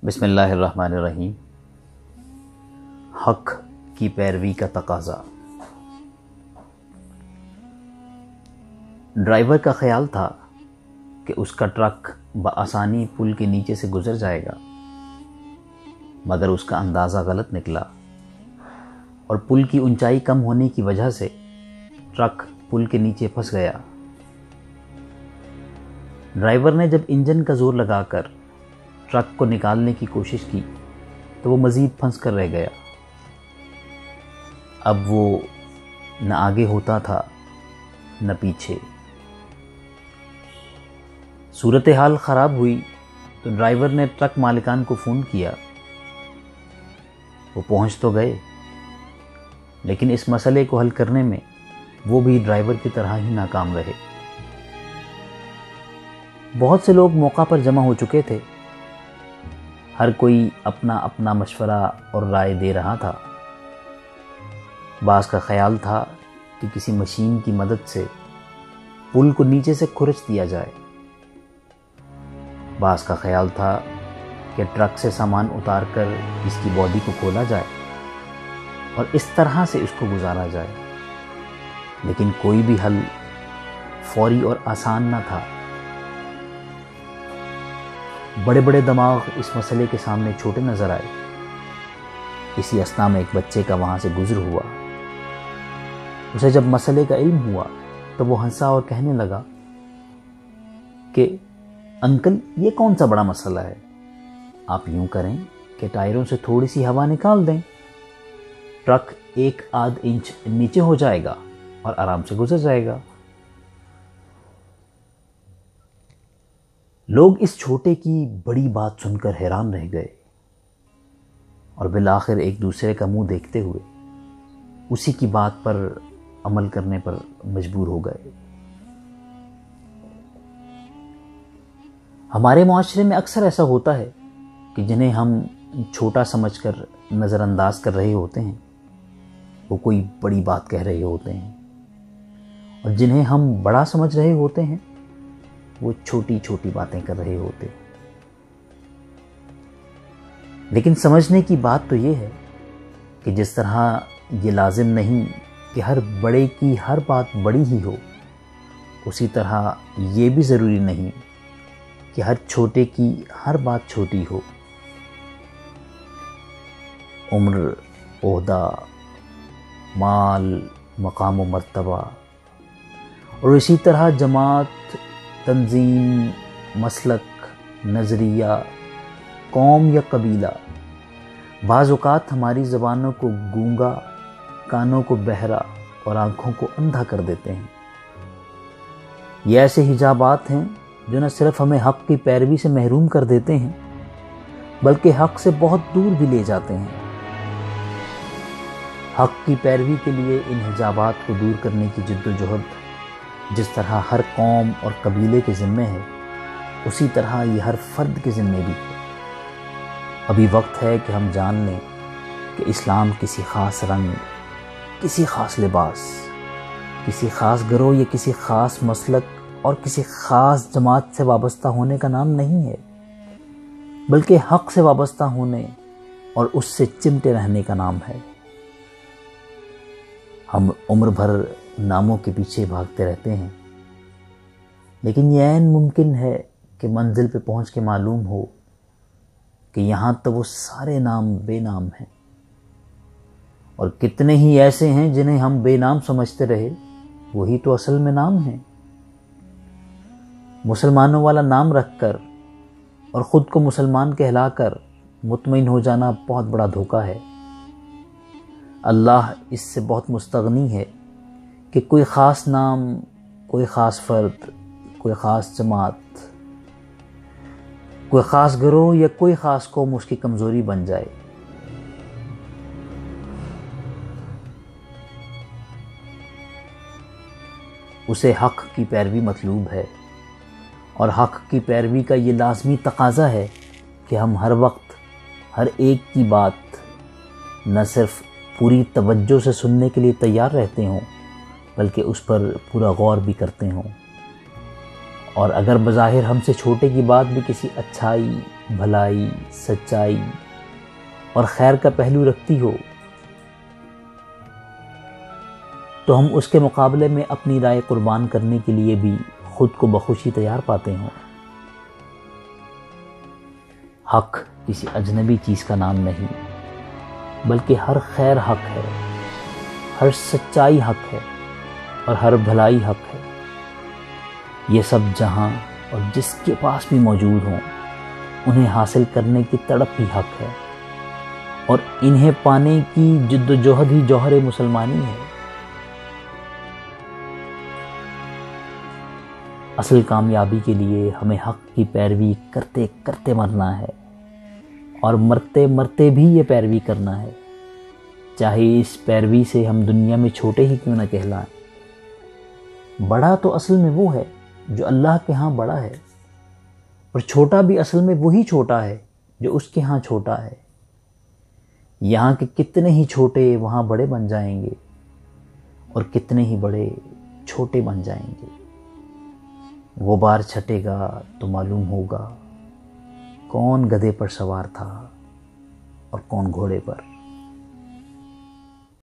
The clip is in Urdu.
بسم اللہ الرحمن الرحیم۔ حق کی پیروی کا تقاضا۔ ڈرائیور کا خیال تھا کہ اس کا ٹرک بآسانی پل کے نیچے سے گزر جائے گا، مگر اس کا اندازہ غلط نکلا اور پل کی اونچائی کم ہونے کی وجہ سے ٹرک پل کے نیچے پھنس گیا۔ ڈرائیور نے جب انجن کا زور لگا کر ٹرک کو نکالنے کی کوشش کی تو وہ مزید پھنس کر رہ گیا۔ اب وہ نہ آگے ہوتا تھا نہ پیچھے۔ صورتحال خراب ہوئی تو ڈرائیور نے ٹرک مالکان کو فون کیا۔ وہ پہنچ تو گئے، لیکن اس مسئلے کو حل کرنے میں وہ بھی ڈرائیور کی طرح ہی ناکام رہے۔ بہت سے لوگ موقع پر جمع ہو چکے تھے، ہر کوئی اپنا اپنا مشورہ اور رائے دے رہا تھا۔ بعض کا خیال تھا کہ کسی مشین کی مدد سے پل کو نیچے سے کھرچ دیا جائے، بعض کا خیال تھا کہ ٹرک سے سامان اتار کر اس کی باڈی کو کھولا جائے اور اس طرح سے اس کو گزارا جائے، لیکن کوئی بھی حل فوری اور آسان نہ تھا۔ بڑے بڑے دماغ اس مسئلے کے سامنے چھوٹے نظر آئے۔ اسی اثنا میں ایک بچے کا وہاں سے گزر ہوا۔ اسے جب مسئلے کا علم ہوا تو وہ ہنسا اور کہنے لگا کہ انکل، یہ کون سا بڑا مسئلہ ہے؟ آپ یوں کریں کہ ٹائروں سے تھوڑی سی ہوا نکال دیں، ٹرک 1-8 انچ نیچے ہو جائے گا اور آرام سے گزر جائے گا۔ لوگ اس چھوٹے کی بڑی بات سن کر حیران رہ گئے اور بالآخر ایک دوسرے کا منہ دیکھتے ہوئے اسی کی بات پر عمل کرنے پر مجبور ہو گئے۔ ہمارے معاشرے میں اکثر ایسا ہوتا ہے کہ جنہیں ہم چھوٹا سمجھ کر نظر انداز کر رہے ہوتے ہیں وہ کوئی بڑی بات کہہ رہے ہوتے ہیں، اور جنہیں ہم بڑا سمجھ رہے ہوتے ہیں وہ چھوٹی چھوٹی باتیں کر رہے ہوتے ہیں۔ لیکن سمجھنے کی بات تو یہ ہے کہ جس طرح یہ لازم نہیں کہ ہر بڑے کی ہر بات بڑی ہی ہو، اسی طرح یہ بھی ضروری نہیں کہ ہر چھوٹے کی ہر بات چھوٹی ہو۔ عمر، عہدہ، مال، مقام و مرتبہ، اور اسی طرح جماعت، تنظیم، مسلک، نظریہ، قوم یا قبیلہ بعض اوقات ہماری زبانوں کو گونگا، کانوں کو بہرا اور آنکھوں کو اندھا کر دیتے ہیں۔ یہ ایسے حجابات ہیں جو نہ صرف ہمیں حق کی پیروی سے محروم کر دیتے ہیں بلکہ حق سے بہت دور بھی لے جاتے ہیں۔ حق کی پیروی کے لیے ان حجابات کو دور کرنے کی جدوجہد جس طرح ہر قوم اور قبیلے کے ذمہ ہے، اسی طرح یہ ہر فرد کے ذمہ بھی ہے۔ ابھی وقت ہے کہ ہم جان لیں کہ اسلام کسی خاص رنگ، کسی خاص لباس، کسی خاص گروہ یا کسی خاص مسلک اور کسی خاص جماعت سے وابستہ ہونے کا نام نہیں ہے، بلکہ حق سے وابستہ ہونے اور اس سے چمٹے رہنے کا نام ہے۔ ہم عمر بھر ناموں کے پیچھے بھاگتے رہتے ہیں، لیکن یہ عین ممکن ہے کہ منزل پہ پہنچ کے معلوم ہو کہ یہاں تو وہ سارے نام بے نام ہیں، اور کتنے ہی ایسے ہیں جنہیں ہم بے نام سمجھتے رہے، وہی تو اصل میں نام ہیں۔ مسلمانوں والا نام رکھ کر اور خود کو مسلمان کہلا کر مطمئن ہو جانا بہت بڑا دھوکہ ہے۔ اللہ اس سے بہت مستغنی ہے کہ کوئی خاص نام، کوئی خاص فرد، کوئی خاص جماعت، کوئی خاص گروہ یا کوئی خاص قوم اس کی کمزوری بن جائے۔ اسے حق کی پیروی مطلوب ہے، اور حق کی پیروی کا یہ لازمی تقاضا ہے کہ ہم ہر وقت ہر ایک کی بات نہ صرف پوری توجہ سے سننے کے لیے تیار رہتے ہوں بلکہ اس پر پورا غور بھی کرتے ہوں، اور اگر بظاہر ہم سے چھوٹے کی بات بھی کسی اچھائی، بھلائی، سچائی اور خیر کا پہلو رکھتی ہو تو ہم اس کے مقابلے میں اپنی رائے قربان کرنے کے لیے بھی خود کو بخوشی تیار پاتے ہوں۔ حق کسی اجنبی چیز کا نام نہیں، بلکہ ہر خیر حق ہے، ہر سچائی حق ہے اور ہر بھلائی حق ہے۔ یہ سب جہاں اور جس کے پاس بھی موجود ہوں، انہیں حاصل کرنے کی تڑپ ہی حق ہے، اور انہیں پانے کی جد و جہد ہی جوہر مسلمانی ہے۔ اصل کامیابی کے لیے ہمیں حق کی پیروی کرتے کرتے مرنا ہے، اور مرتے مرتے بھی یہ پیروی کرنا ہے، چاہے اس پیروی سے ہم دنیا میں چھوٹے ہی کیوں نہ کہلائیں۔ بڑا تو اصل میں وہ ہے جو اللہ کے ہاں بڑا ہے، اور چھوٹا بھی اصل میں وہی چھوٹا ہے جو اس کے ہاں چھوٹا ہے۔ یہاں کے کتنے ہی چھوٹے وہاں بڑے بن جائیں گے، اور کتنے ہی بڑے چھوٹے بن جائیں گے۔ غبار چھٹے گا تو معلوم ہوگا کون گدھے پر سوار تھا اور کون گھوڑے پر۔